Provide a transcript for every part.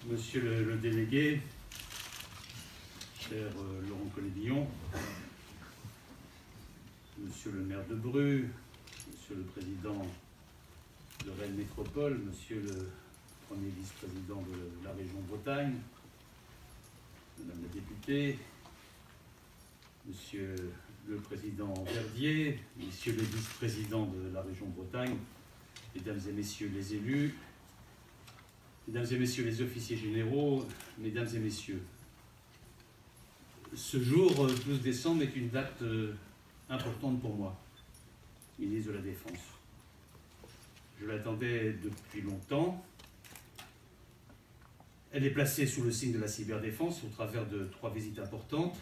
Monsieur le délégué, cher Laurent Collet-Billon, Monsieur le maire de Bru, Monsieur le président de Rennes Métropole, Monsieur le premier vice-président de la région Bretagne, Madame la députée, Monsieur le président Verdier, Messieurs les vice-présidents de la région Bretagne, Mesdames et Messieurs les élus, Mesdames et Messieurs les officiers généraux, Mesdames et Messieurs, ce jour, 12 décembre, est une date importante pour moi, ministre de la Défense. Je l'attendais depuis longtemps. Elle est placée sous le signe de la cyberdéfense au travers de 3 visites importantes.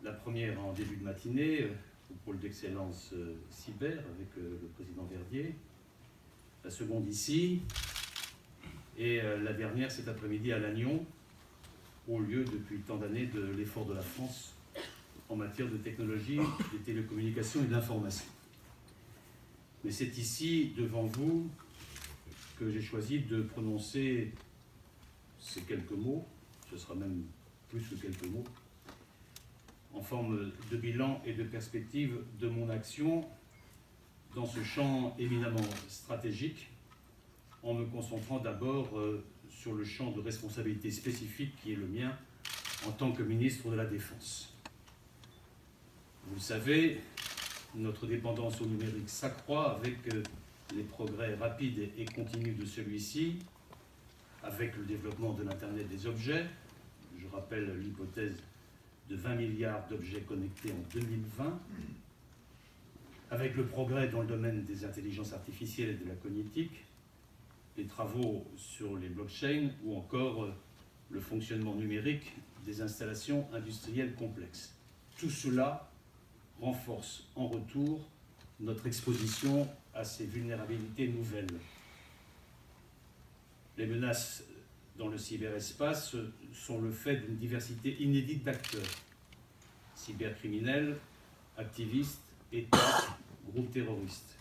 La première en début de matinée au pôle d'excellence cyber avec le président Verdier. La seconde ici. Et la dernière cet après-midi à Lannion, au lieu depuis tant d'années de l'effort de la France en matière de technologie, de télécommunications et d'information. Mais c'est ici, devant vous, que j'ai choisi de prononcer ces quelques mots, ce sera même plus que quelques mots, en forme de bilan et de perspective de mon action dans ce champ éminemment stratégique, en me concentrant d'abord sur le champ de responsabilité spécifique qui est le mien en tant que ministre de la Défense. Vous le savez, notre dépendance au numérique s'accroît avec les progrès rapides et continus de celui-ci, avec le développement de l'Internet des objets. Je rappelle l'hypothèse de 20 milliards d'objets connectés en 2020, avec le progrès dans le domaine des intelligences artificielles et de la cognitique, les travaux sur les blockchains ou encore le fonctionnement numérique des installations industrielles complexes. Tout cela renforce en retour notre exposition à ces vulnérabilités nouvelles. Les menaces dans le cyberespace sont le fait d'une diversité inédite d'acteurs, cybercriminels, activistes, États, groupes terroristes.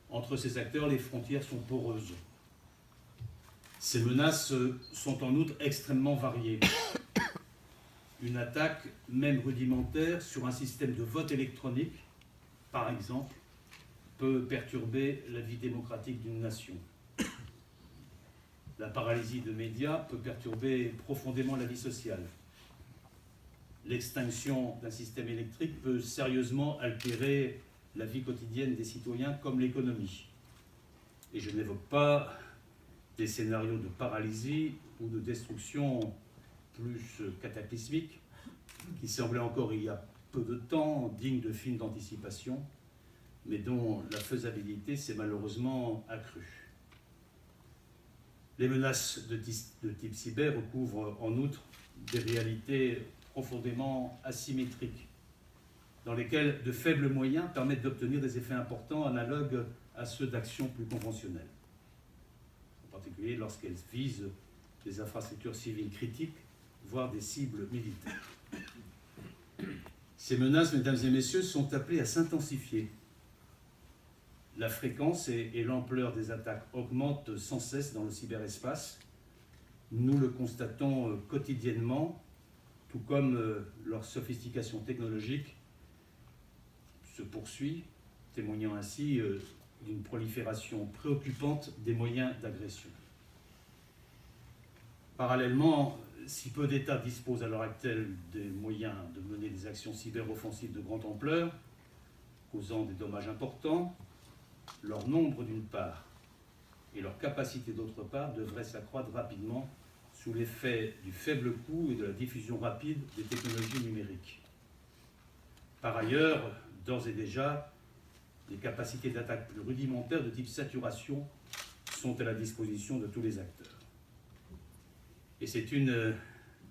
Entre ces acteurs, les frontières sont poreuses. Ces menaces sont en outre extrêmement variées. Une attaque, même rudimentaire, sur un système de vote électronique, par exemple, peut perturber la vie démocratique d'une nation. La paralysie de médias peut perturber profondément la vie sociale. L'extinction d'un système électrique peut sérieusement altérer la vie quotidienne des citoyens comme l'économie. Et je n'évoque pas des scénarios de paralysie ou de destruction plus cataclysmiques qui semblaient encore il y a peu de temps dignes de films d'anticipation, mais dont la faisabilité s'est malheureusement accrue. Les menaces de type cyber recouvrent en outre des réalités profondément asymétriques, dans lesquelles de faibles moyens permettent d'obtenir des effets importants analogues à ceux d'actions plus conventionnelles, en particulier lorsqu'elles visent des infrastructures civiles critiques, voire des cibles militaires. Ces menaces, mesdames et messieurs, sont appelées à s'intensifier. La fréquence et l'ampleur des attaques augmentent sans cesse dans le cyberespace. Nous le constatons quotidiennement, tout comme leur sophistication technologique se poursuit, témoignant ainsi d'une prolifération préoccupante des moyens d'agression. Parallèlement, si peu d'États disposent à l'heure actuelle des moyens de mener des actions cyberoffensives de grande ampleur, causant des dommages importants, leur nombre d'une part et leur capacité d'autre part devraient s'accroître rapidement sous l'effet du faible coût et de la diffusion rapide des technologies numériques. Par ailleurs, d'ores et déjà, les capacités d'attaque plus rudimentaires de type saturation sont à la disposition de tous les acteurs. Et c'est une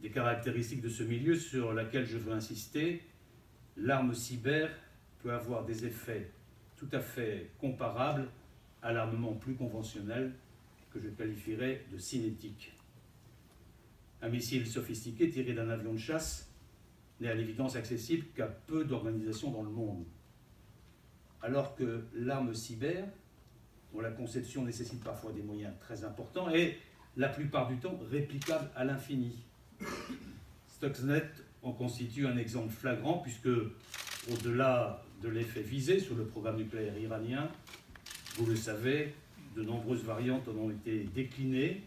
des caractéristiques de ce milieu sur laquelle je veux insister. L'arme cyber peut avoir des effets tout à fait comparables à l'armement plus conventionnel que je qualifierais de cinétique. Un missile sophistiqué tiré d'un avion de chasse n'est à l'évidence accessible qu'à peu d'organisations dans le monde. Alors que l'arme cyber, dont la conception nécessite parfois des moyens très importants, est la plupart du temps réplicables à l'infini. Stuxnet en constitue un exemple flagrant puisque, au-delà de l'effet visé sur le programme nucléaire iranien, vous le savez, de nombreuses variantes en ont été déclinées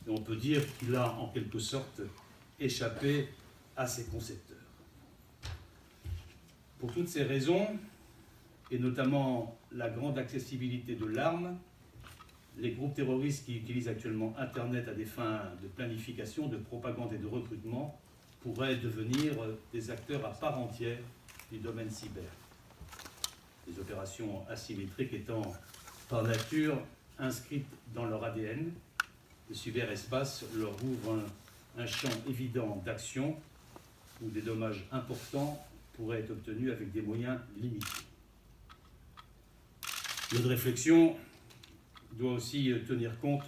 et on peut dire qu'il a en quelque sorte échappé à ses concepteurs. Pour toutes ces raisons, et notamment la grande accessibilité de l'arme, les groupes terroristes qui utilisent actuellement Internet à des fins de planification, de propagande et de recrutement pourraient devenir des acteurs à part entière du domaine cyber. Les opérations asymétriques étant par nature inscrites dans leur ADN, le cyberespace leur ouvre un champ évident d'action où des dommages importants pourraient être obtenus avec des moyens limités. Notre réflexion doit aussi tenir compte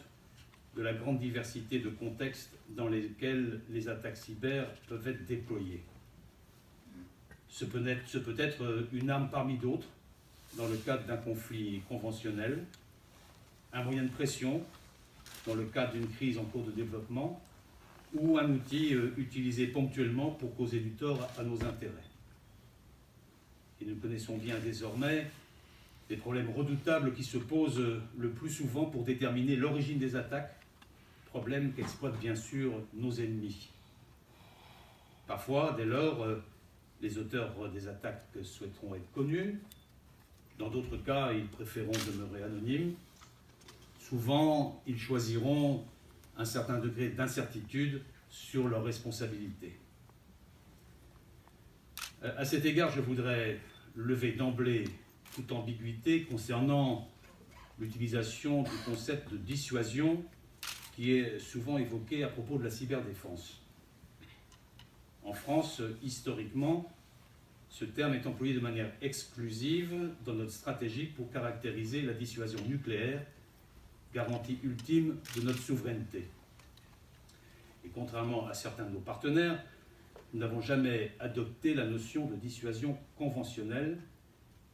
de la grande diversité de contextes dans lesquels les attaques cyber peuvent être déployées. Ce peut être une arme parmi d'autres dans le cadre d'un conflit conventionnel, un moyen de pression dans le cadre d'une crise en cours de développement ou un outil utilisé ponctuellement pour causer du tort à nos intérêts. Et nous connaissons bien désormais des problèmes redoutables qui se posent le plus souvent pour déterminer l'origine des attaques, problèmes qu'exploitent bien sûr nos ennemis. Parfois, dès lors, les auteurs des attaques souhaiteront être connus. Dans d'autres cas, ils préféreront demeurer anonymes. Souvent, ils choisiront un certain degré d'incertitude sur leur responsabilité. À cet égard, je voudrais lever d'emblée toute ambiguïté concernant l'utilisation du concept de dissuasion qui est souvent évoqué à propos de la cyberdéfense. En France, historiquement, ce terme est employé de manière exclusive dans notre stratégie pour caractériser la dissuasion nucléaire, garantie ultime de notre souveraineté. Et contrairement à certains de nos partenaires, nous n'avons jamais adopté la notion de dissuasion conventionnelle,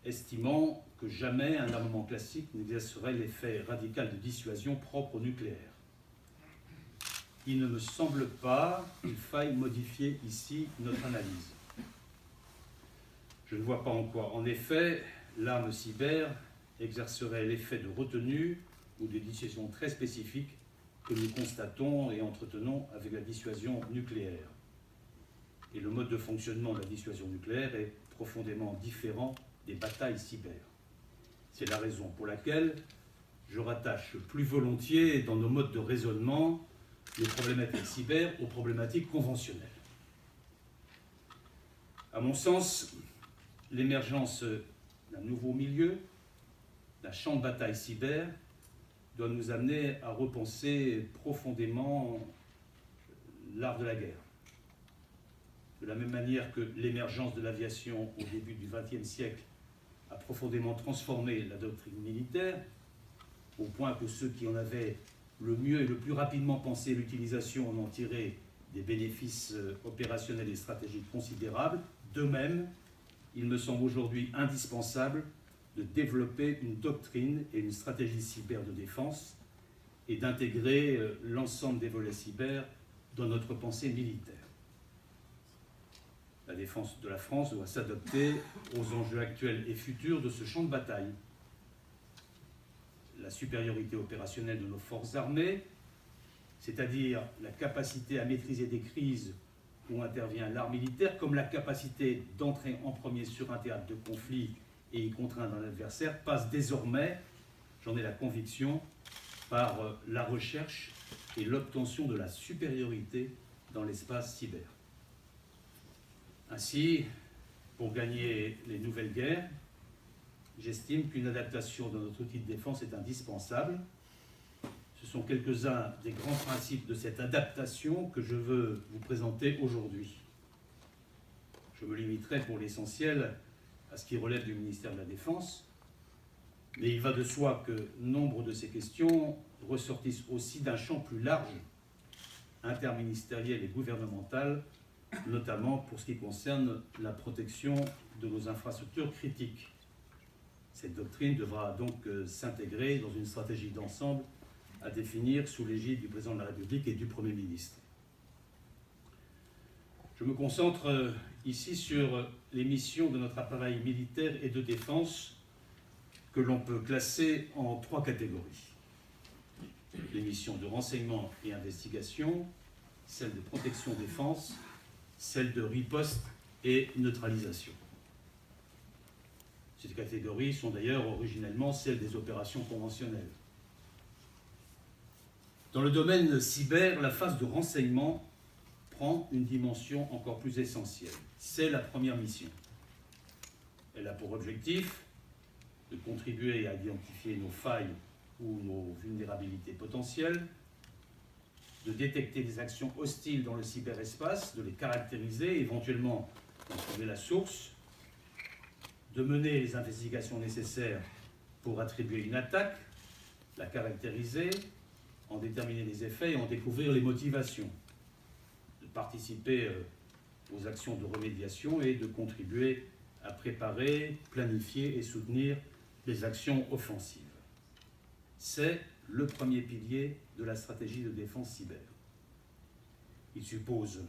estimant que jamais un armement classique n'exercerait l'effet radical de dissuasion propre au nucléaire. Il ne me semble pas qu'il faille modifier ici notre analyse. Je ne vois pas en quoi, en effet, l'arme cyber exercerait l'effet de retenue ou de dissuasion très spécifique que nous constatons et entretenons avec la dissuasion nucléaire. Et le mode de fonctionnement de la dissuasion nucléaire est profondément différent des batailles cyber. C'est la raison pour laquelle je rattache plus volontiers dans nos modes de raisonnement les problématiques cyber aux problématiques conventionnelles. À mon sens, l'émergence d'un nouveau milieu, d'un champ de bataille cyber, doit nous amener à repenser profondément l'art de la guerre. De la même manière que l'émergence de l'aviation au début du XXe siècle a profondément transformé la doctrine militaire, au point que ceux qui en avaient le mieux et le plus rapidement pensé l'utilisation en ont tiré des bénéfices opérationnels et stratégiques considérables. De même, il me semble aujourd'hui indispensable de développer une doctrine et une stratégie cyber de défense et d'intégrer l'ensemble des volets cyber dans notre pensée militaire. La défense de la France doit s'adapter aux enjeux actuels et futurs de ce champ de bataille. La supériorité opérationnelle de nos forces armées, c'est-à-dire la capacité à maîtriser des crises où intervient l'art militaire, comme la capacité d'entrer en premier sur un théâtre de conflit et y contraindre un adversaire, passe désormais, j'en ai la conviction, par la recherche et l'obtention de la supériorité dans l'espace cyber. Ainsi, pour gagner les nouvelles guerres, j'estime qu'une adaptation de notre outil de défense est indispensable. Ce sont quelques-uns des grands principes de cette adaptation que je veux vous présenter aujourd'hui. Je me limiterai pour l'essentiel à ce qui relève du ministère de la Défense, mais il va de soi que nombre de ces questions ressortissent aussi d'un champ plus large, interministériel et gouvernemental, notamment pour ce qui concerne la protection de nos infrastructures critiques. Cette doctrine devra donc s'intégrer dans une stratégie d'ensemble à définir sous l'égide du Président de la République et du Premier ministre. Je me concentre ici sur les missions de notre appareil militaire et de défense que l'on peut classer en 3 catégories. Les missions de renseignement et investigation, celles de protection-défense, celles de riposte et neutralisation. Ces catégories sont d'ailleurs originellement celles des opérations conventionnelles. Dans le domaine cyber, la phase de renseignement prend une dimension encore plus essentielle. C'est la première mission. Elle a pour objectif de contribuer à identifier nos failles ou nos vulnérabilités potentielles, de détecter des actions hostiles dans le cyberespace, de les caractériser, éventuellement d'en trouver la source, de mener les investigations nécessaires pour attribuer une attaque, la caractériser, en déterminer les effets et en découvrir les motivations, de participer aux actions de remédiation et de contribuer à préparer, planifier et soutenir les actions offensives. C'est le premier pilier de la stratégie de défense cyber. Il suppose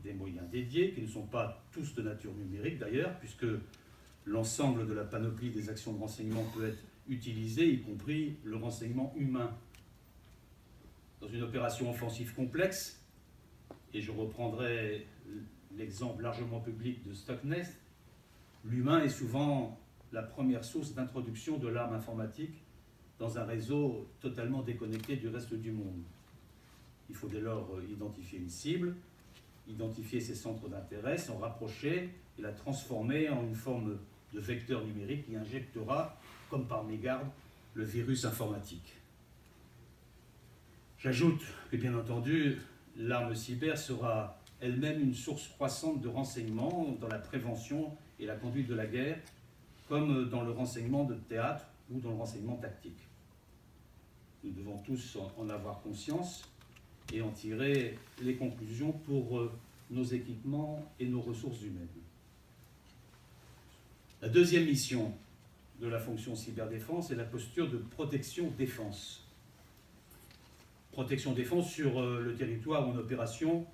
des moyens dédiés, qui ne sont pas tous de nature numérique d'ailleurs, puisque l'ensemble de la panoplie des actions de renseignement peut être utilisé, y compris le renseignement humain. Dans une opération offensive complexe, et je reprendrai l'exemple largement public de Stuxnet, l'humain est souvent la première source d'introduction de l'arme informatique dans un réseau totalement déconnecté du reste du monde. Il faut dès lors identifier une cible, identifier ses centres d'intérêt, s'en rapprocher et la transformer en une forme de vecteur numérique qui injectera, comme par mégarde, le virus informatique. J'ajoute que, bien entendu, l'arme cyber sera elle-même une source croissante de renseignements dans la prévention et la conduite de la guerre, comme dans le renseignement de théâtre ou dans le renseignement tactique. Nous devons tous en avoir conscience et en tirer les conclusions pour nos équipements et nos ressources humaines. La deuxième mission de la fonction cyberdéfense est la posture de protection-défense. Protection-défense sur le territoire en opération.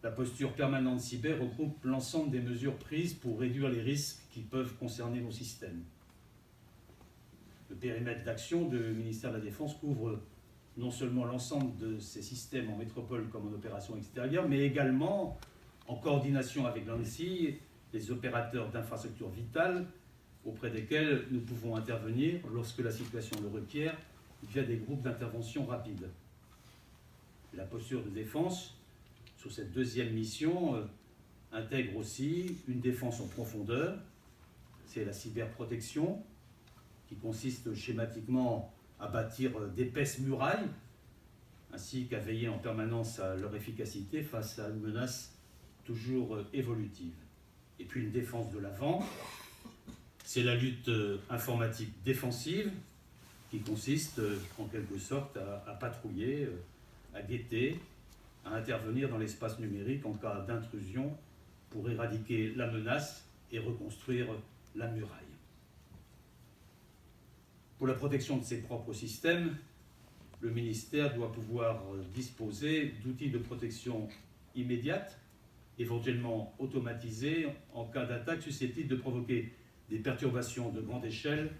La posture permanente cyber regroupe l'ensemble des mesures prises pour réduire les risques qui peuvent concerner nos systèmes. Le périmètre d'action du ministère de la Défense couvre non seulement l'ensemble de ces systèmes en métropole comme en opération extérieure, mais également, en coordination avec l'ANSSI, les opérateurs d'infrastructures vitales auprès desquels nous pouvons intervenir lorsque la situation le requiert via des groupes d'intervention rapides. La posture de défense sur cette deuxième mission intègre aussi une défense en profondeur, c'est la cyberprotection, qui consiste schématiquement à bâtir d'épaisses murailles, ainsi qu'à veiller en permanence à leur efficacité face à une menace toujours évolutive. Et puis une défense de l'avant, c'est la lutte informatique défensive, qui consiste en quelque sorte à patrouiller, à guetter, à intervenir dans l'espace numérique en cas d'intrusion pour éradiquer la menace et reconstruire la muraille. Pour la protection de ses propres systèmes, le ministère doit pouvoir disposer d'outils de protection immédiate, éventuellement automatisés, en cas d'attaque susceptible de provoquer des perturbations de grande échelle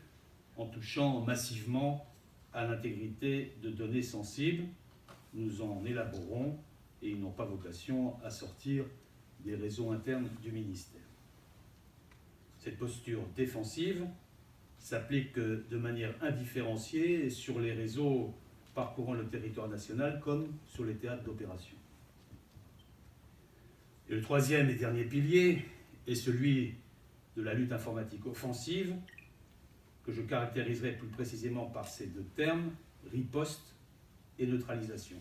en touchant massivement à l'intégrité de données sensibles. Nous en élaborons et ils n'ont pas vocation à sortir des réseaux internes du ministère. Cette posture défensive s'applique de manière indifférenciée sur les réseaux parcourant le territoire national comme sur les théâtres d'opération. Et le troisième et dernier pilier est celui de la lutte informatique offensive, que je caractériserai plus précisément par ces deux termes, riposte et neutralisation.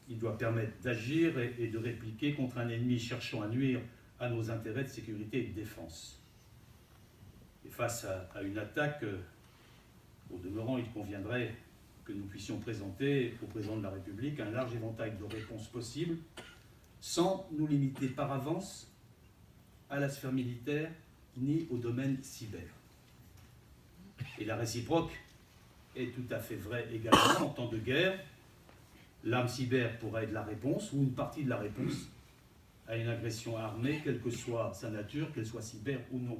Il doit permettre d'agir et de répliquer contre un ennemi cherchant à nuire à nos intérêts de sécurité et de défense. Et face à une attaque, au demeurant, il conviendrait que nous puissions présenter au président de la République un large éventail de réponses possibles, sans nous limiter par avance à la sphère militaire ni au domaine cyber. Et la réciproque est tout à fait vrai également. En temps de guerre, l'arme cyber pourrait être la réponse ou une partie de la réponse à une agression armée, quelle que soit sa nature, qu'elle soit cyber ou non.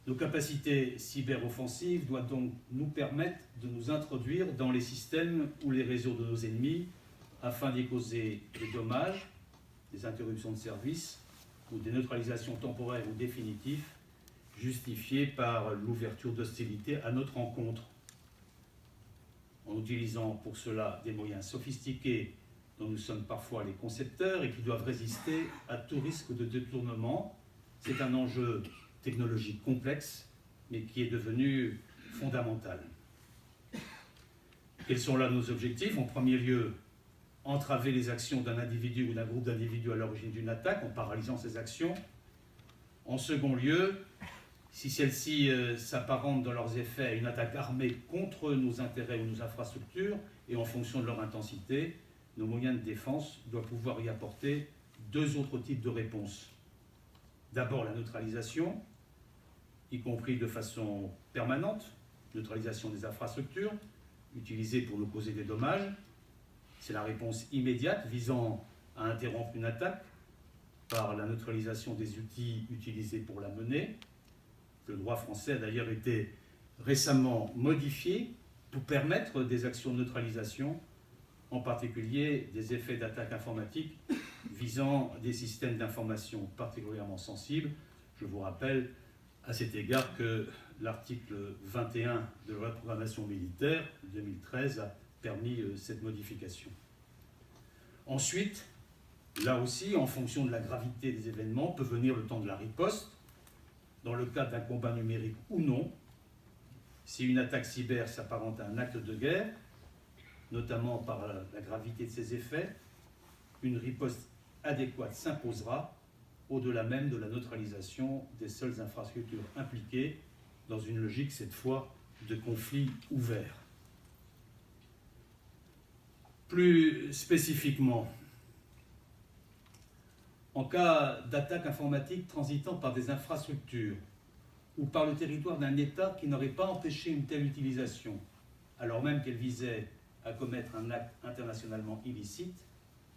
Nos capacités cyberoffensives doivent donc nous permettre de nous introduire dans les systèmes ou les réseaux de nos ennemis afin d'y causer des dommages, des interruptions de service ou des neutralisations temporaires ou définitives justifiées par l'ouverture d'hostilités à notre encontre. En utilisant pour cela des moyens sophistiqués dont nous sommes parfois les concepteurs et qui doivent résister à tout risque de détournement, c'est un enjeu technologique complexe, mais qui est devenu fondamental. Quels sont là nos objectifs? En premier lieu, entraver les actions d'un individu ou d'un groupe d'individus à l'origine d'une attaque en paralysant ces actions. En second lieu, si celles-ci s'apparentent dans leurs effets à une attaque armée contre nos intérêts ou nos infrastructures, et en fonction de leur intensité, nos moyens de défense doivent pouvoir y apporter deux autres types de réponses. D'abord la neutralisation, y compris de façon permanente, neutralisation des infrastructures, utilisées pour nous causer des dommages. C'est la réponse immédiate visant à interrompre une attaque par la neutralisation des outils utilisés pour la mener. Le droit français a d'ailleurs été récemment modifié pour permettre des actions de neutralisation, en particulier des effets d'attaque informatique visant des systèmes d'information particulièrement sensibles. Je vous rappelle à cet égard que l'article 21 de la loi de programmation militaire 2013 a permis cette modification. Ensuite, là aussi, en fonction de la gravité des événements, peut venir le temps de la riposte, dans le cadre d'un combat numérique ou non. Si une attaque cyber s'apparente à un acte de guerre, notamment par la gravité de ses effets, une riposte adéquate s'imposera au-delà même de la neutralisation des seules infrastructures impliquées dans une logique, cette fois, de conflit ouvert. Plus spécifiquement, en cas d'attaque informatique transitant par des infrastructures ou par le territoire d'un État qui n'aurait pas empêché une telle utilisation, alors même qu'elle visait à commettre un acte internationalement illicite,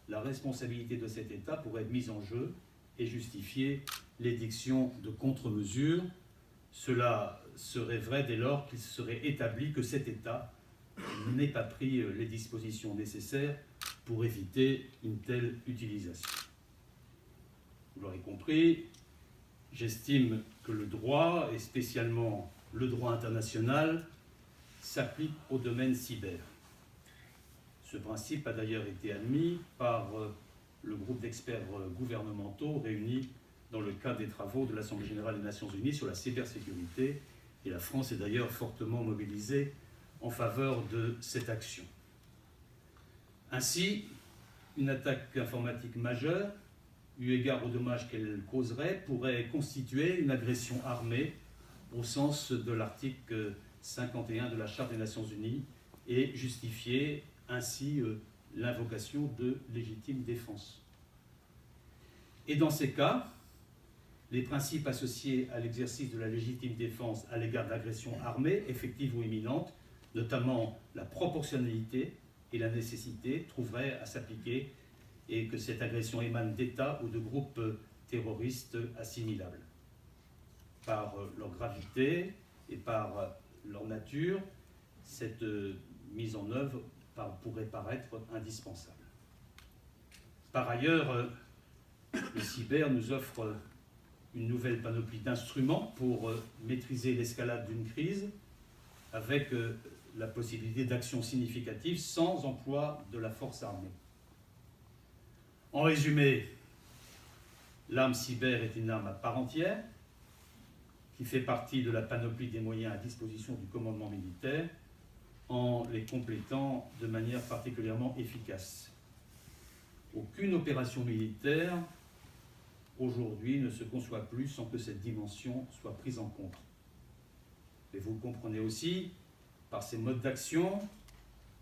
la responsabilité de cet État pourrait être mise en jeu et justifier l'édiction de contre-mesures. Cela serait vrai dès lors qu'il serait établi que cet État n'ait pas pris les dispositions nécessaires pour éviter une telle utilisation. Vous l'aurez compris, j'estime que le droit, et spécialement le droit international, s'applique au domaine cyber. Ce principe a d'ailleurs été admis par le groupe d'experts gouvernementaux réunis dans le cadre des travaux de l'Assemblée générale des Nations unies sur la cybersécurité, et la France est d'ailleurs fortement mobilisée en faveur de cette action. Ainsi, une attaque informatique majeure, eu égard aux dommages qu'elle causerait, pourrait constituer une agression armée au sens de l'article 51 de la Charte des Nations unies et justifier ainsi l'invocation de légitime défense. Et dans ces cas, les principes associés à l'exercice de la légitime défense à l'égard d'agressions armées, effectives ou imminentes, notamment la proportionnalité et la nécessité, trouveraient à s'appliquer et que cette agression émane d'États ou de groupes terroristes assimilables. Par leur gravité et par leur nature, cette mise en œuvre pourrait paraître indispensable. Par ailleurs, le cyber nous offre une nouvelle panoplie d'instruments pour maîtriser l'escalade d'une crise avec la possibilité d'actions significatives sans emploi de la force armée. En résumé, l'arme cyber est une arme à part entière qui fait partie de la panoplie des moyens à disposition du commandement militaire en les complétant de manière particulièrement efficace. Aucune opération militaire aujourd'hui ne se conçoit plus sans que cette dimension soit prise en compte. Et vous le comprenez aussi, par ses modes d'action,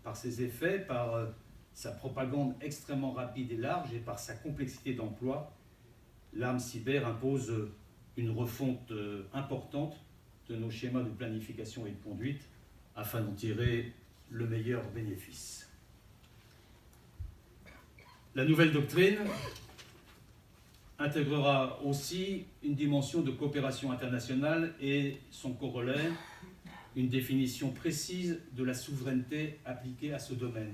par ses effets, par sa propagande extrêmement rapide et large et par sa complexité d'emploi, l'arme cyber impose une refonte importante de nos schémas de planification et de conduite afin d'en tirer le meilleur bénéfice. La nouvelle doctrine intégrera aussi une dimension de coopération internationale et son corollaire, une définition précise de la souveraineté appliquée à ce domaine.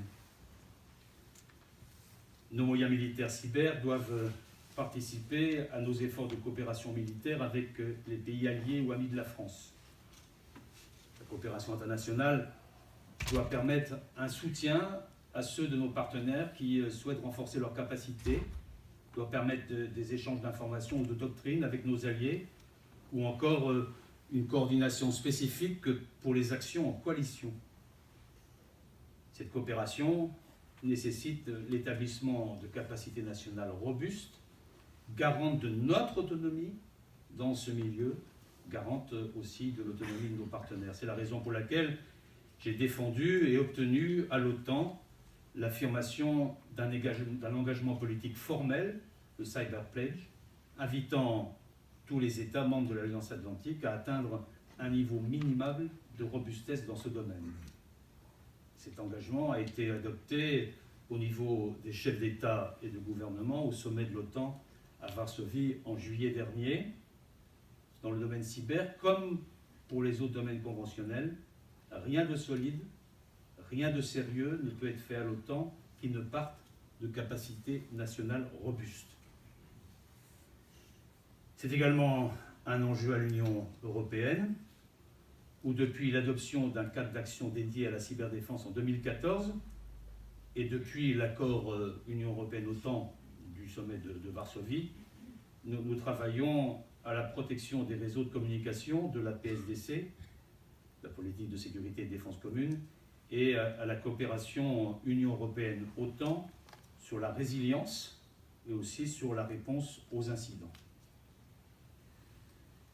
Nos moyens militaires cyber doivent participer à nos efforts de coopération militaire avec les pays alliés ou amis de la France. La coopération internationale doit permettre un soutien à ceux de nos partenaires qui souhaitent renforcer leurs capacités, doit permettre des échanges d'informations ou de doctrines avec nos alliés, ou encore une coordination spécifique pour les actions en coalition. Cette coopération nécessite l'établissement de capacités nationales robustes, garantes de notre autonomie dans ce milieu, garantes aussi de l'autonomie de nos partenaires. C'est la raison pour laquelle j'ai défendu et obtenu à l'OTAN l'affirmation d'un engagement politique formel, le Cyber Pledge, invitant tous les États membres de l'Alliance Atlantique à atteindre un niveau minimal de robustesse dans ce domaine. Cet engagement a été adopté au niveau des chefs d'État et de gouvernement au sommet de l'OTAN à Varsovie en juillet dernier. Dans le domaine cyber, comme pour les autres domaines conventionnels, rien de solide, rien de sérieux ne peut être fait à l'OTAN qui ne parte de capacités nationales robustes. C'est également un enjeu à l'Union européenne, où depuis l'adoption d'un cadre d'action dédié à la cyberdéfense en 2014, et depuis l'accord Union européenne-OTAN du sommet de Varsovie, nous travaillons à la protection des réseaux de communication de la PSDC, la politique de sécurité et de défense commune, et à la coopération Union européenne-OTAN sur la résilience et aussi sur la réponse aux incidents.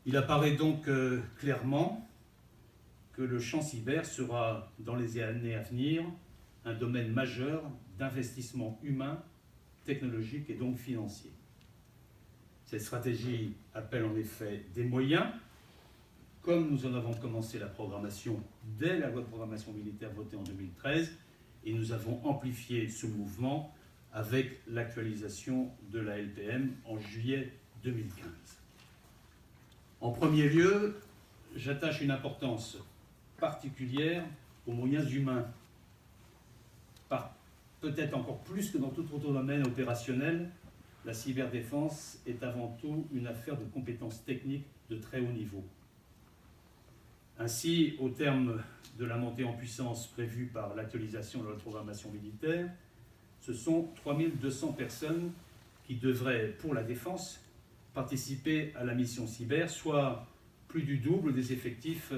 Il apparaît donc clairement que le champ cyber sera, dans les années à venir, un domaine majeur d'investissement humain, technologique et donc financier. Cette stratégie appelle en effet des moyens, comme nous en avons commencé la programmation dès la loi de programmation militaire votée en 2013, et nous avons amplifié ce mouvement avec l'actualisation de la LPM en juillet 2015. En premier lieu, j'attache une importance particulière aux moyens humains. Peut-être encore plus que dans tout autre domaine opérationnel, la cyberdéfense est avant tout une affaire de compétences techniques de très haut niveau. Ainsi, au terme de la montée en puissance prévue par l'actualisation de la programmation militaire, ce sont 3200 personnes qui devraient, pour la défense, participer à la mission cyber, soit plus du double des effectifs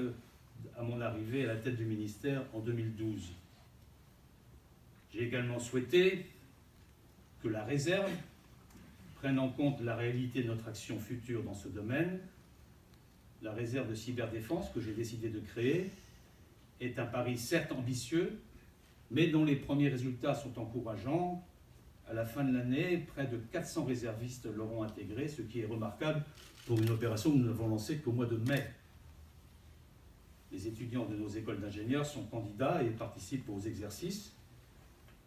à mon arrivée à la tête du ministère en 2012. J'ai également souhaité que la réserve prenne en compte la réalité de notre action future dans ce domaine. La réserve de cyberdéfense que j'ai décidé de créer est un pari certes ambitieux, mais dont les premiers résultats sont encourageants. À la fin de l'année, près de 400 réservistes l'auront intégré, ce qui est remarquable pour une opération que nous n'avons lancée qu'au mois de mai. Les étudiants de nos écoles d'ingénieurs sont candidats et participent aux exercices.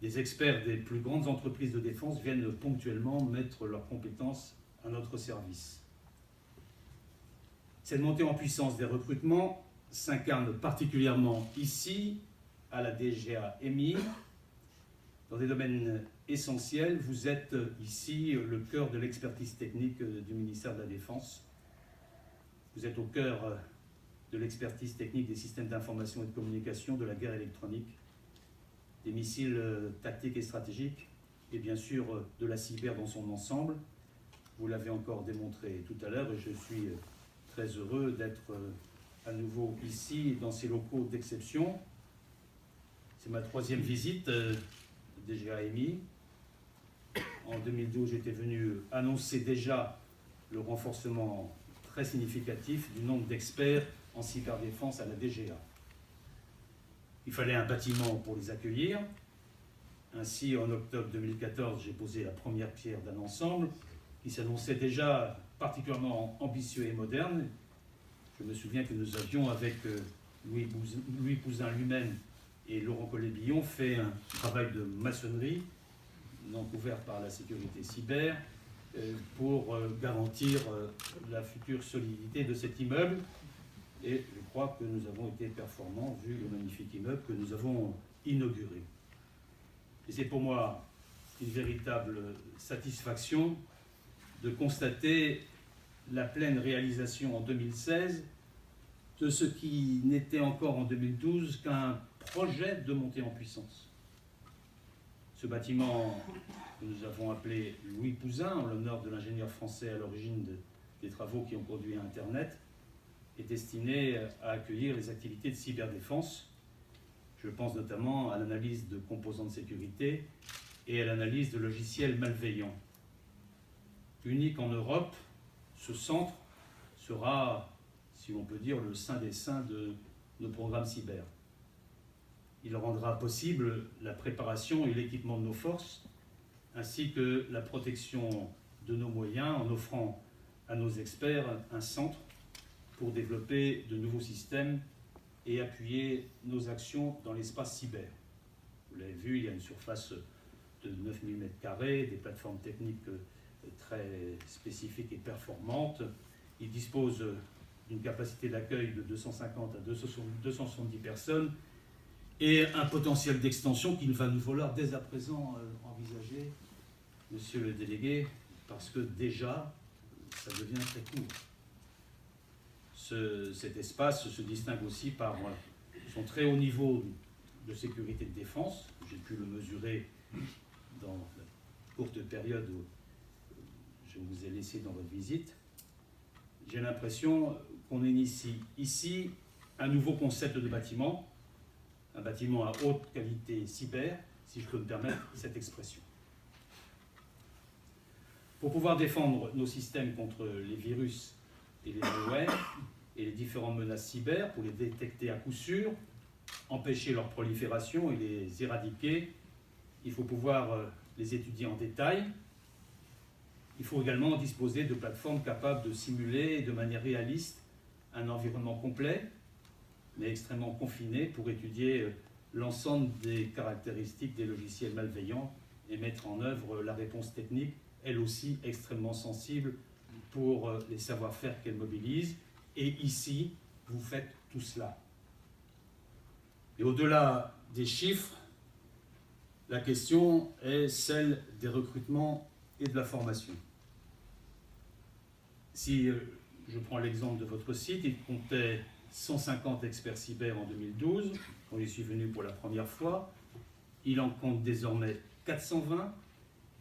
Des experts des plus grandes entreprises de défense viennent ponctuellement mettre leurs compétences à notre service. Cette montée en puissance des recrutements s'incarne particulièrement ici, à la DGA-EMI, dans des domaines essentiels. Vous êtes ici le cœur de l'expertise technique du ministère de la Défense. Vous êtes au cœur de l'expertise technique des systèmes d'information et de communication, de la guerre électronique, des missiles tactiques et stratégiques, et bien sûr de la cyber dans son ensemble. Vous l'avez encore démontré tout à l'heure, et je suis très heureux d'être à nouveau ici, dans ces locaux d'exception. C'est ma troisième visite DGA-EMI. En 2012, j'étais venu annoncer déjà le renforcement très significatif du nombre d'experts en cyberdéfense à la DGA. Il fallait un bâtiment pour les accueillir. Ainsi, en octobre 2014, j'ai posé la première pierre d'un ensemble qui s'annonçait déjà particulièrement ambitieux et moderne. Je me souviens que nous avions, avec Louis Pouzin lui-même et Laurent Collet-Billon, fait un travail de maçonnerie non couvert par la sécurité cyber pour garantir la future solidité de cet immeuble. Et je crois que nous avons été performants vu le magnifique immeuble que nous avons inauguré. Et c'est pour moi une véritable satisfaction de constater la pleine réalisation en 2016 de ce qui n'était encore en 2012 qu'un projet de montée en puissance. Ce bâtiment que nous avons appelé Louis Pouzin, en l'honneur de l'ingénieur français à l'origine des travaux qui ont conduit à Internet, est destiné à accueillir les activités de cyberdéfense. Je pense notamment à l'analyse de composants de sécurité et à l'analyse de logiciels malveillants. Unique en Europe, ce centre sera, si l'on peut dire, le saint des saints de nos programmes cyber. Il rendra possible la préparation et l'équipement de nos forces, ainsi que la protection de nos moyens en offrant à nos experts un centre pour développer de nouveaux systèmes et appuyer nos actions dans l'espace cyber. Vous l'avez vu, il y a une surface de 9000 m², des plateformes techniques très spécifiques et performantes. Il dispose d'une capacité d'accueil de 250 à 270 personnes et un potentiel d'extension qu'il va nous falloir dès à présent envisager, monsieur le délégué, parce que déjà, ça devient très court. Cet espace se distingue aussi par son très haut niveau de sécurité de défense. J'ai pu le mesurer dans la courte période où je vous ai laissé dans votre visite. J'ai l'impression qu'on initie ici un nouveau concept de bâtiment, un bâtiment à haute qualité cyber, si je peux me permettre cette expression. Pour pouvoir défendre nos systèmes contre les virus et les malwares et les différentes menaces cyber, pour les détecter à coup sûr, empêcher leur prolifération et les éradiquer, il faut pouvoir les étudier en détail. Il faut également disposer de plateformes capables de simuler de manière réaliste un environnement complet, mais extrêmement confiné, pour étudier l'ensemble des caractéristiques des logiciels malveillants et mettre en œuvre la réponse technique, elle aussi extrêmement sensible pour les savoir-faire qu'elle mobilise. Et ici, vous faites tout cela. Et au-delà des chiffres, la question est celle des recrutements et de la formation. Si je prends l'exemple de votre site, il comptait 150 experts cyber en 2012, quand j'y suis venu pour la première fois. Il en compte désormais 420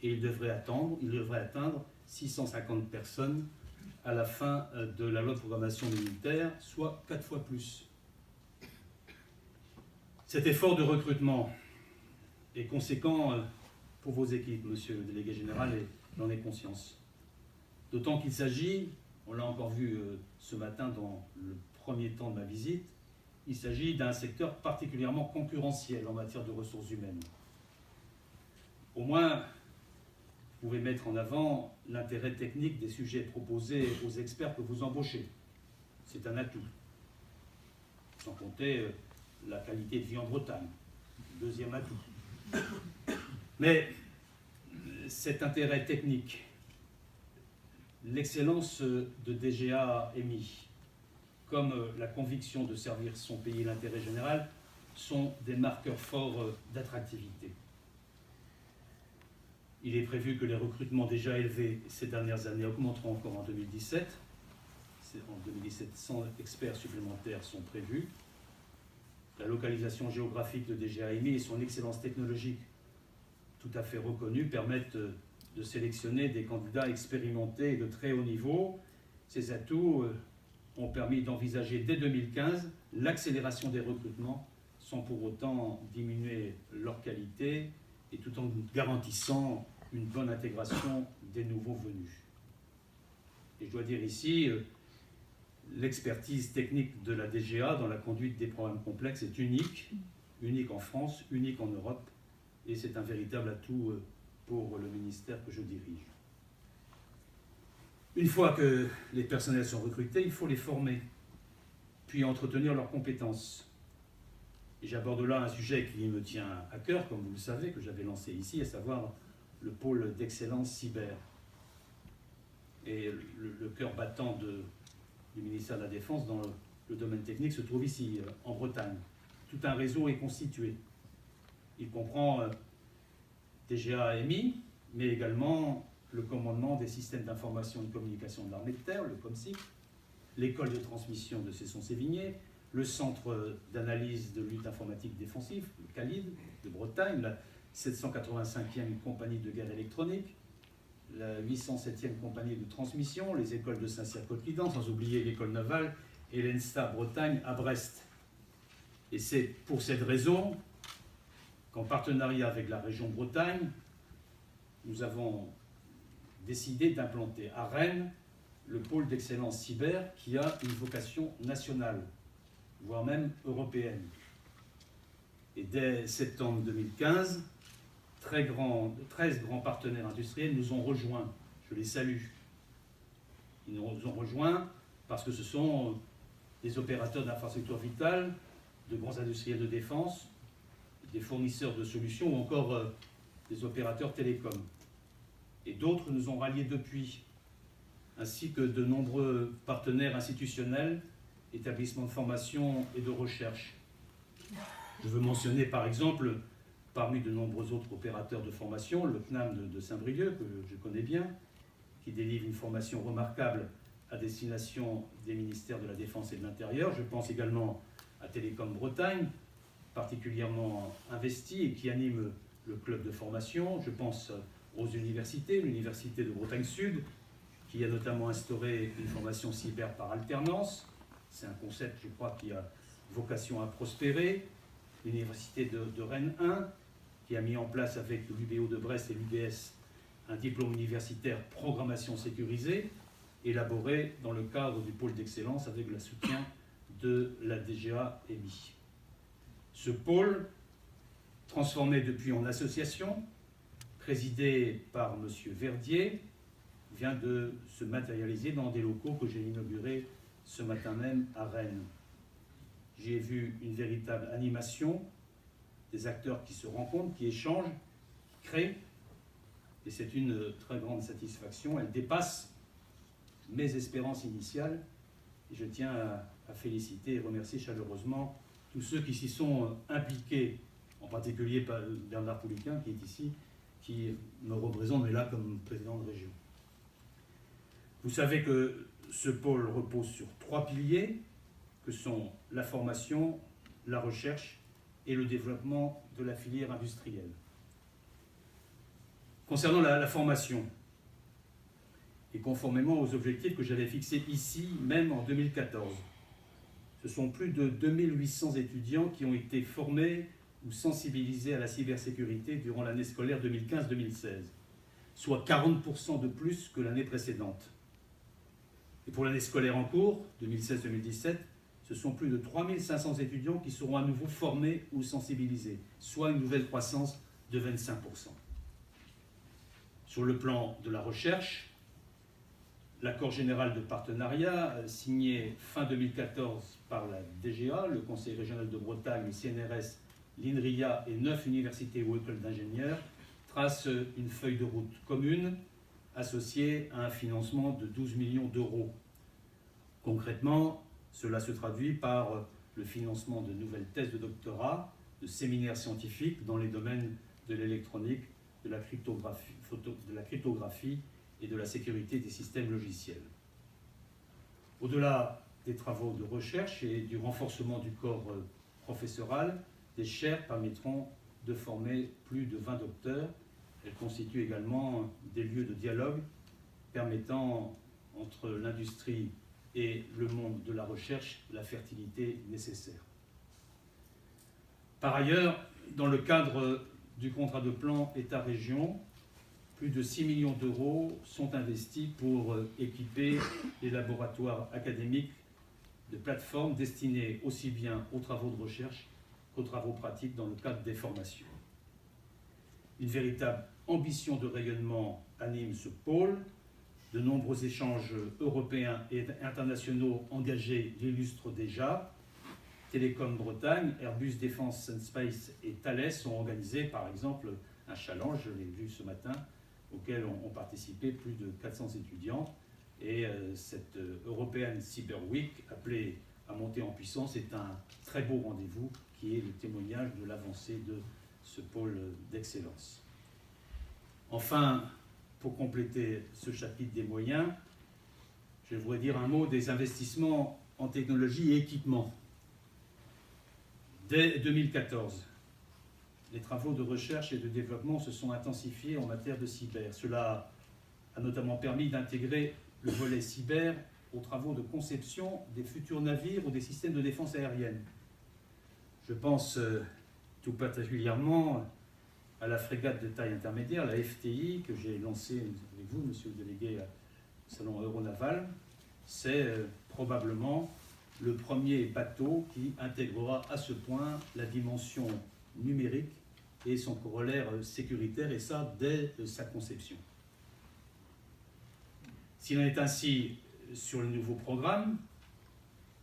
et il devrait atteindre 650 personnes à la fin de la loi de programmation militaire, soit 4 fois plus. Cet effort de recrutement est conséquent pour vos équipes, monsieur le délégué général, et j'en ai conscience. D'autant qu'il s'agit, on l'a encore vu ce matin dans le premier temps de ma visite, il s'agit d'un secteur particulièrement concurrentiel en matière de ressources humaines. Au moins, vous pouvez mettre en avant l'intérêt technique des sujets proposés aux experts que vous embauchez. C'est un atout. Sans compter la qualité de vie en Bretagne. Deuxième atout. Mais cet intérêt technique, l'excellence de DGA EMI, comme la conviction de servir son pays et l'intérêt général, sont des marqueurs forts d'attractivité. Il est prévu que les recrutements déjà élevés ces dernières années augmenteront encore en 2017. En 2017, 100 experts supplémentaires sont prévus. La localisation géographique de DGA EMI et son excellence technologique tout à fait reconnue permettent de sélectionner des candidats expérimentés et de très haut niveau. Ces atouts ont permis d'envisager dès 2015 l'accélération des recrutements sans pour autant diminuer leur qualité et tout en garantissant une bonne intégration des nouveaux venus. Et je dois dire ici, l'expertise technique de la DGA dans la conduite des programmes complexes est unique en France, unique en Europe, et c'est un véritable atout pour le ministère que je dirige. Une fois que les personnels sont recrutés, il faut les former. puis entretenir leurs compétences. Et j'aborde là un sujet qui me tient à cœur, comme vous le savez, que j'avais lancé ici, à savoir le pôle d'excellence cyber. Et le cœur battant du ministère de la Défense dans le domaine technique se trouve ici, en Bretagne. Tout un réseau est constitué. Il comprend TGA AMI, mais également le commandement des systèmes d'information et de communication de l'armée de terre, le COMSIC, l'école de transmission de Cesson-Sévigné, le centre d'analyse de lutte informatique défensive, le CALID, de Bretagne, la 785e compagnie de guerre électronique, la 807e compagnie de transmission, les écoles de Saint-Cyr-Coquelidan, sans oublier l'école navale et l'ENSTA Bretagne à Brest. Et c'est pour cette raison qu'en partenariat avec la région Bretagne, nous avons décidé d'implanter à Rennes le pôle d'excellence cyber qui a une vocation nationale, voire même européenne. Et dès septembre 2015, 13 grands partenaires industriels nous ont rejoints. Je les salue. Ils nous ont rejoints parce que ce sont des opérateurs d'infrastructures vitales, de grands industriels de défense, des fournisseurs de solutions ou encore des opérateurs télécoms. Et d'autres nous ont ralliés depuis, ainsi que de nombreux partenaires institutionnels, établissements de formation et de recherche. Je veux mentionner par exemple, parmi de nombreux autres opérateurs de formation, le CNAM de Saint-Brieuc, que je connais bien, qui délivre une formation remarquable à destination des ministères de la Défense et de l'Intérieur. Je pense également à Télécom Bretagne, particulièrement investi et qui anime le club de formation. Je pense aux universités, l'Université de Bretagne Sud, qui a notamment instauré une formation cyber par alternance. C'est un concept, je crois, qui a vocation à prospérer. L'Université de Rennes 1, qui a mis en place avec l'UBO de Brest et l'UBS un diplôme universitaire programmation sécurisée, élaboré dans le cadre du pôle d'excellence avec le soutien de la DGA EMI. Ce pôle, transformé depuis en association, présidé par M. Verdier, vient de se matérialiser dans des locaux que j'ai inaugurés ce matin même à Rennes. J'y ai vu une véritable animation, des acteurs qui se rencontrent, qui échangent, qui créent, et c'est une très grande satisfaction. Elle dépasse mes espérances initiales, et je tiens à féliciter et remercier chaleureusement tous ceux qui s'y sont impliqués, en particulier Bernard Pouliquin qui est ici, qui me représente, mais là comme président de région. Vous savez que ce pôle repose sur 3 piliers, que sont la formation, la recherche et le développement de la filière industrielle. Concernant la formation, et conformément aux objectifs que j'avais fixés ici, même en 2014, ce sont plus de 2800 étudiants qui ont été formés ou sensibilisés à la cybersécurité durant l'année scolaire 2015-2016, soit 40% de plus que l'année précédente. Et pour l'année scolaire en cours, 2016-2017, ce sont plus de 3500 étudiants qui seront à nouveau formés ou sensibilisés, soit une nouvelle croissance de 25%. Sur le plan de la recherche, l'accord général de partenariat signé fin 2014 par la DGA, le Conseil régional de Bretagne, le CNRS, l'INRIA et 9 universités ou écoles d'ingénieurs trace une feuille de route commune associée à un financement de 12 millions d'euros. Concrètement, cela se traduit par le financement de nouvelles thèses de doctorat, de séminaires scientifiques dans les domaines de l'électronique, de la cryptographie et de la sécurité des systèmes logiciels. Au-delà des travaux de recherche et du renforcement du corps professoral, des chaires permettront de former plus de 20 docteurs. Elles constituent également des lieux de dialogue permettant entre l'industrie et le monde de la recherche la fertilité nécessaire. Par ailleurs, dans le cadre du contrat de plan État-région, plus de 6 millions d'euros sont investis pour équiper les laboratoires académiques de plateformes destinées aussi bien aux travaux de recherche qu'aux travaux pratiques dans le cadre des formations. Une véritable ambition de rayonnement anime ce pôle, De nombreux échanges européens et internationaux engagés l'illustrent déjà. Télécom Bretagne, Airbus Defence and Space et Thales ont organisé par exemple un challenge, je l'ai vu ce matin, auquel ont participé plus de 400 étudiants. Et cette European Cyber Week, appelée à monter en puissance, est un très beau rendez-vous qui est le témoignage de l'avancée de ce pôle d'excellence. Enfin, pour compléter ce chapitre des moyens, je voudrais dire un mot des investissements en technologie et équipement. Dès 2014, les travaux de recherche et de développement se sont intensifiés en matière de cyber. Cela a notamment permis d'intégrer le volet cyber aux travaux de conception des futurs navires ou des systèmes de défense aérienne. Je pense tout particulièrement à la frégate de taille intermédiaire, la FTI, que j'ai lancée avec vous, monsieur le délégué, au salon Euronaval. C'est probablement le premier bateau qui intégrera à ce point la dimension numérique et son corollaire sécuritaire, et ça dès sa conception. S'il en est ainsi sur le nouveau programme,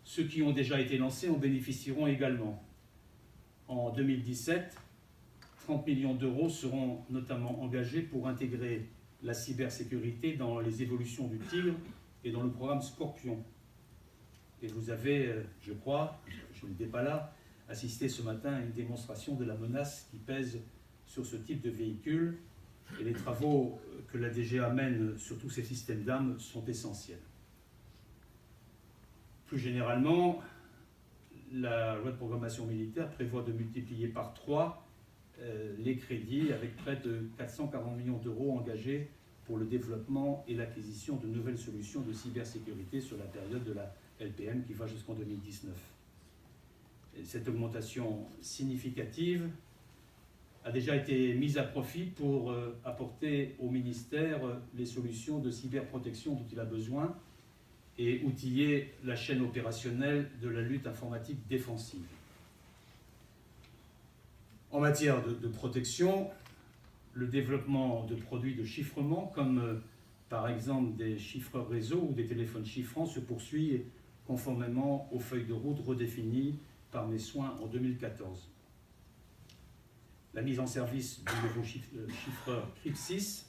ceux qui ont déjà été lancés en bénéficieront également. En 2017, 30 millions d'euros seront notamment engagés pour intégrer la cybersécurité dans les évolutions du Tigre et dans le programme Scorpion. Et vous avez, je crois, je n'étais pas là, assisté ce matin à une démonstration de la menace qui pèse sur ce type de véhicule. Et les travaux que la DGA mène sur tous ces systèmes d'armes sont essentiels. Plus généralement, la loi de programmation militaire prévoit de multiplier par 3 les crédits avec près de 440 millions d'euros engagés pour le développement et l'acquisition de nouvelles solutions de cybersécurité sur la période de la LPM qui va jusqu'en 2019. Et cette augmentation significative a déjà été mise à profit pour apporter au ministère les solutions de cyberprotection dont il a besoin et outiller la chaîne opérationnelle de la lutte informatique défensive. En matière de protection, le développement de produits de chiffrement, comme par exemple des chiffreurs réseau ou des téléphones chiffrants, se poursuit conformément aux feuilles de route redéfinies par mes soins en 2014. La mise en service du nouveau chiffreur CRIP6,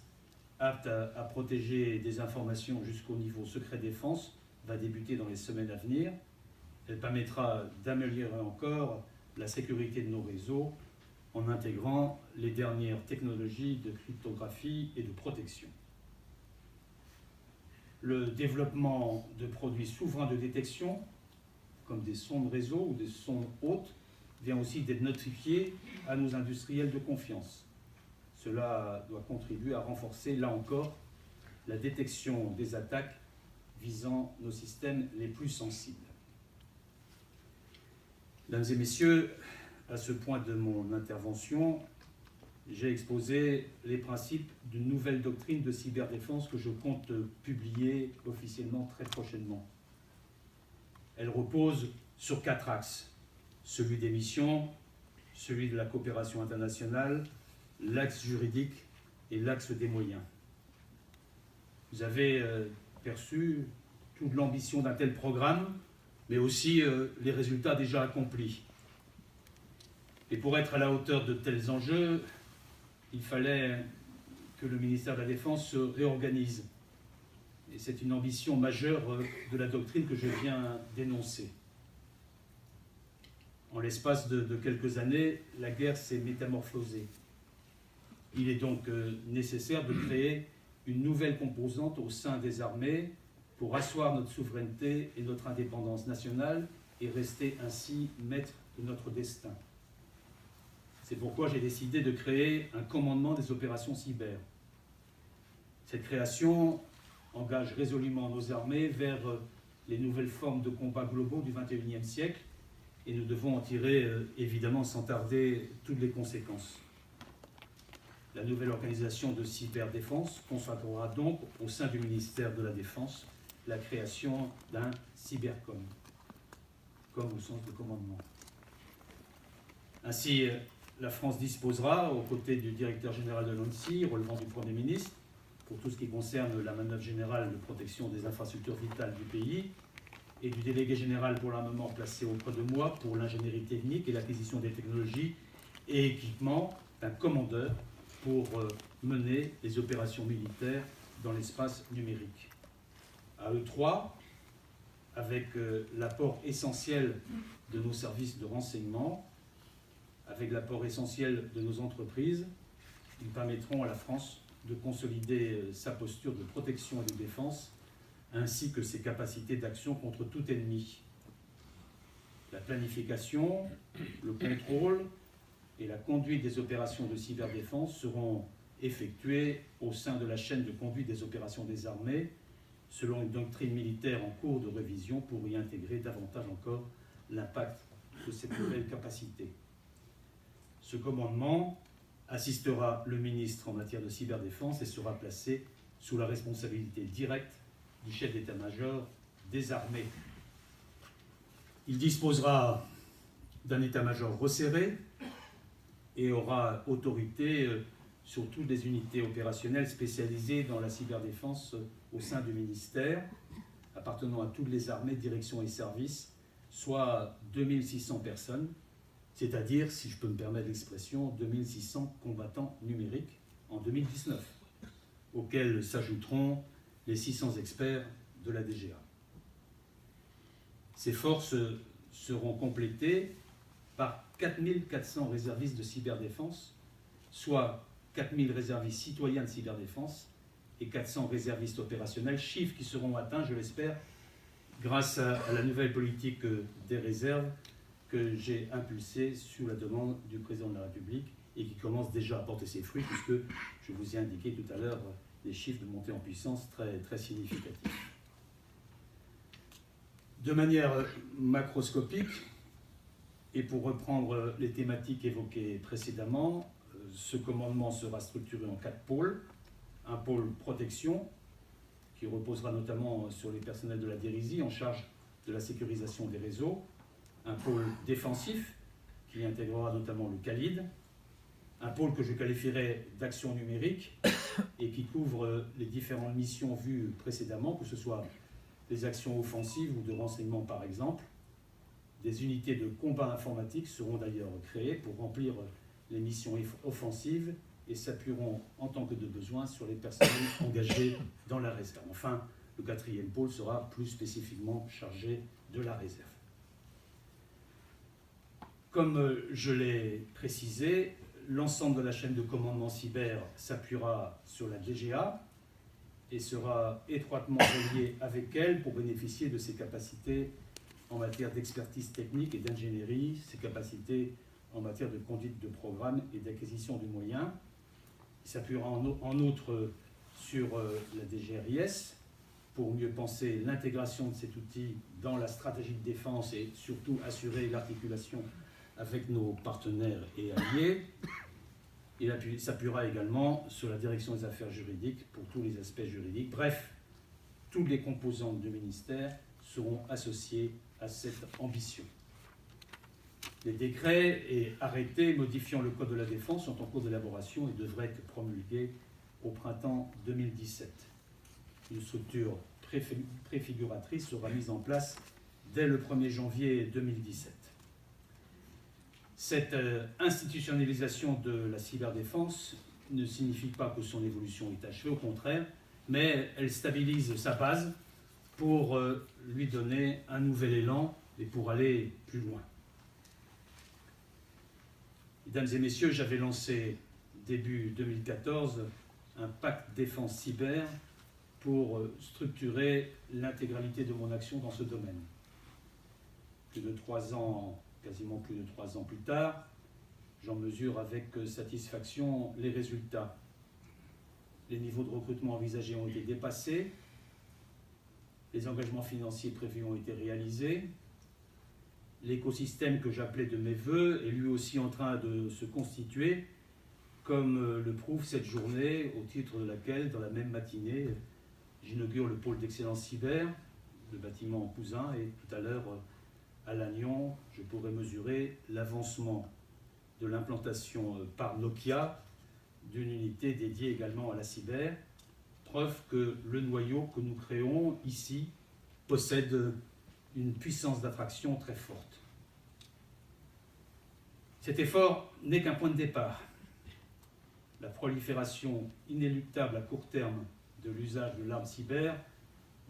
apte à protéger des informations jusqu'au niveau secret défense, va débuter dans les semaines à venir. Elle permettra d'améliorer encore la sécurité de nos réseaux en intégrant les dernières technologies de cryptographie et de protection. Le développement de produits souverains de détection, comme des sondes réseau ou des sondes hautes, vient aussi d'être notifié à nos industriels de confiance. Cela doit contribuer à renforcer, là encore, la détection des attaques visant nos systèmes les plus sensibles. Mesdames et messieurs, à ce point de mon intervention, j'ai exposé les principes d'une nouvelle doctrine de cyberdéfense que je compte publier officiellement très prochainement. Elle repose sur 4 axes: celui des missions, celui de la coopération internationale, l'axe juridique et l'axe des moyens. Vous avez perçu toute l'ambition d'un tel programme, mais aussi les résultats déjà accomplis. Et pour être à la hauteur de tels enjeux, il fallait que le ministère de la Défense se réorganise. Et c'est une ambition majeure de la doctrine que je viens d'énoncer. En l'espace de quelques années, la guerre s'est métamorphosée. Il est donc nécessaire de créer une nouvelle composante au sein des armées pour asseoir notre souveraineté et notre indépendance nationale et rester ainsi maître de notre destin. C'est pourquoi j'ai décidé de créer un commandement des opérations cyber. Cette création engage résolument nos armées vers les nouvelles formes de combats globaux du XXIe siècle et nous devons en tirer évidemment sans tarder toutes les conséquences. La nouvelle organisation de cyberdéfense consacrera donc au sein du ministère de la Défense la création d'un cybercom, comme au sens de commandement. Ainsi, la France disposera, aux côtés du directeur général de l'ANSSI, relevant du Premier ministre, pour tout ce qui concerne la manœuvre générale de protection des infrastructures vitales du pays, et du délégué général pour l'armement placé auprès de moi pour l'ingénierie technique et l'acquisition des technologies et équipements d'un commandeur pour mener les opérations militaires dans l'espace numérique. À eux trois, avec l'apport essentiel de nos services de renseignement, avec l'apport essentiel de nos entreprises, ils permettront à la France de consolider sa posture de protection et de défense, ainsi que ses capacités d'action contre tout ennemi. La planification, le contrôle et la conduite des opérations de cyberdéfense seront effectués au sein de la chaîne de conduite des opérations des armées, selon une doctrine militaire en cours de révision pour y intégrer davantage encore l'impact de cette nouvelle capacité. Ce commandement assistera le ministre en matière de cyberdéfense et sera placé sous la responsabilité directe du chef d'état-major des armées. Il disposera d'un état-major resserré et aura autorité sur toutes les unités opérationnelles spécialisées dans la cyberdéfense au sein du ministère, appartenant à toutes les armées, directions et services, soit 2600 personnes, c'est-à-dire, si je peux me permettre l'expression, 2600 combattants numériques en 2019, auxquels s'ajouteront les 600 experts de la DGA. Ces forces seront complétées par 4400 réservistes de cyberdéfense, soit 4000 réservistes citoyens de cyberdéfense et 400 réservistes opérationnels, chiffres qui seront atteints, je l'espère, grâce à la nouvelle politique des réserves que j'ai impulsée sous la demande du président de la République et qui commence déjà à porter ses fruits, puisque je vous ai indiqué tout à l'heure des chiffres de montée en puissance très, très significatifs. De manière macroscopique, et pour reprendre les thématiques évoquées précédemment, ce commandement sera structuré en 4 pôles. Un pôle protection, qui reposera notamment sur les personnels de la DIRISI en charge de la sécurisation des réseaux. Un pôle défensif, qui intégrera notamment le CALID. Un pôle que je qualifierais d'action numérique et qui couvre les différentes missions vues précédemment, que ce soit des actions offensives ou de renseignement par exemple. Des unités de combat informatique seront d'ailleurs créées pour remplir les missions offensives et s'appuieront en tant que de besoin sur les personnels engagés dans la réserve. Enfin, le 4e pôle sera plus spécifiquement chargé de la réserve. Comme je l'ai précisé, l'ensemble de la chaîne de commandement cyber s'appuiera sur la DGA et sera étroitement relié avec elle pour bénéficier de ses capacités en matière d'expertise technique et d'ingénierie, ses capacités en matière de conduite de programme et d'acquisition de moyens. Il s'appuiera en outre sur la DGRIS pour mieux penser l'intégration de cet outil dans la stratégie de défense et surtout assurer l'articulation avec nos partenaires et alliés. Il s'appuiera également sur la direction des affaires juridiques pour tous les aspects juridiques. Bref, toutes les composantes du ministère seront associées à cette ambition. Les décrets et arrêtés modifiant le Code de la Défense sont en cours d'élaboration et devraient être promulgués au printemps 2017. Une structure préfiguratrice sera mise en place dès le 1er janvier 2017. Cette institutionnalisation de la cyberdéfense ne signifie pas que son évolution est achevée, au contraire, mais elle stabilise sa base pour lui donner un nouvel élan et pour aller plus loin. Mesdames et messieurs, j'avais lancé début 2014 un pacte défense cyber pour structurer l'intégralité de mon action dans ce domaine. Plus de 3 ans, quasiment plus de 3 ans plus tard, j'en mesure avec satisfaction les résultats. Les niveaux de recrutement envisagés ont été dépassés, les engagements financiers prévus ont été réalisés, l'écosystème que j'appelais de mes voeux est lui aussi en train de se constituer, comme le prouve cette journée, au titre de laquelle, dans la même matinée, j'inaugure le pôle d'excellence cyber, le bâtiment en cousin, et tout à l'heure, à Lannion, je pourrai mesurer l'avancement de l'implantation par Nokia d'une unité dédiée également à la cyber, preuve que le noyau que nous créons ici possède une puissance d'attraction très forte. Cet effort n'est qu'un point de départ. La prolifération inéluctable à court terme de l'usage de l'arme cyber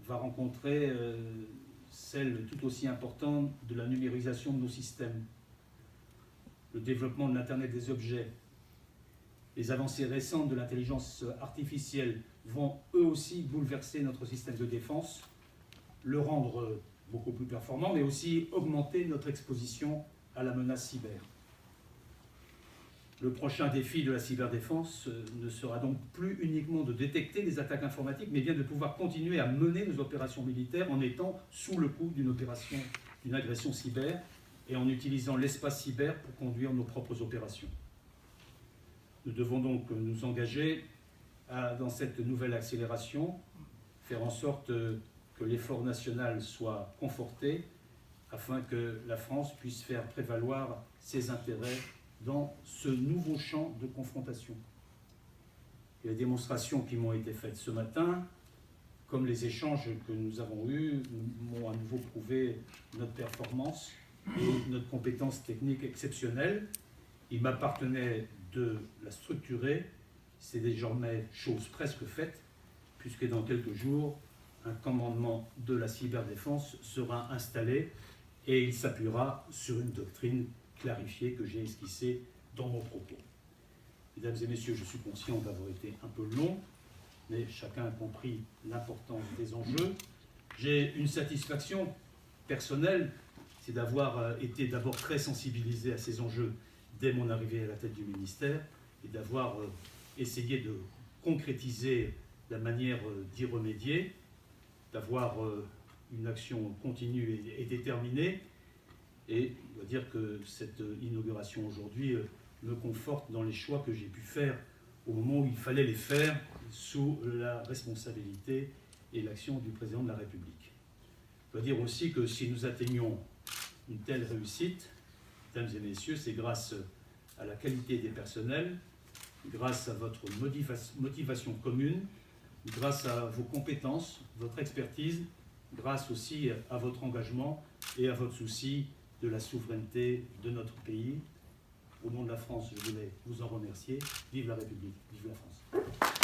va rencontrer celle tout aussi importante de la numérisation de nos systèmes, le développement de l'Internet des objets, les avancées récentes de l'intelligence artificielle vont eux aussi bouleverser notre système de défense, le rendre beaucoup plus performant, mais aussi augmenter notre exposition à la menace cyber. Le prochain défi de la cyberdéfense ne sera donc plus uniquement de détecter les attaques informatiques, mais bien de pouvoir continuer à mener nos opérations militaires en étant sous le coup d'une agression cyber et en utilisant l'espace cyber pour conduire nos propres opérations. Nous devons donc nous engager dans cette nouvelle accélération, faire en sorte que l'effort national soit conforté afin que la France puisse faire prévaloir ses intérêts dans ce nouveau champ de confrontation. Et les démonstrations qui m'ont été faites ce matin, comme les échanges que nous avons eus, m'ont à nouveau prouvé notre performance et notre compétence technique exceptionnelle. Il m'appartenait de la structurer, c'est désormais chose presque faite, puisque dans quelques jours, un commandement de la cyberdéfense sera installé et il s'appuiera sur une doctrine clarifiée que j'ai esquissée dans mon propos. Mesdames et messieurs, je suis conscient d'avoir été un peu long, mais chacun a compris l'importance des enjeux. J'ai une satisfaction personnelle, c'est d'avoir été d'abord très sensibilisé à ces enjeux dès mon arrivée à la tête du ministère et d'avoir essayé de concrétiser la manière d'y remédier, d'avoir une action continue et déterminée. Et je dois dire que cette inauguration aujourd'hui me conforte dans les choix que j'ai pu faire au moment où il fallait les faire sous la responsabilité et l'action du président de la République. Je dois dire aussi que si nous atteignons une telle réussite, mesdames et messieurs, c'est grâce à la qualité des personnels, grâce à votre motivation commune, grâce à vos compétences, votre expertise, grâce aussi à votre engagement et à votre souci de la souveraineté de notre pays. Au nom de la France, je voulais vous en remercier. Vive la République, vive la France.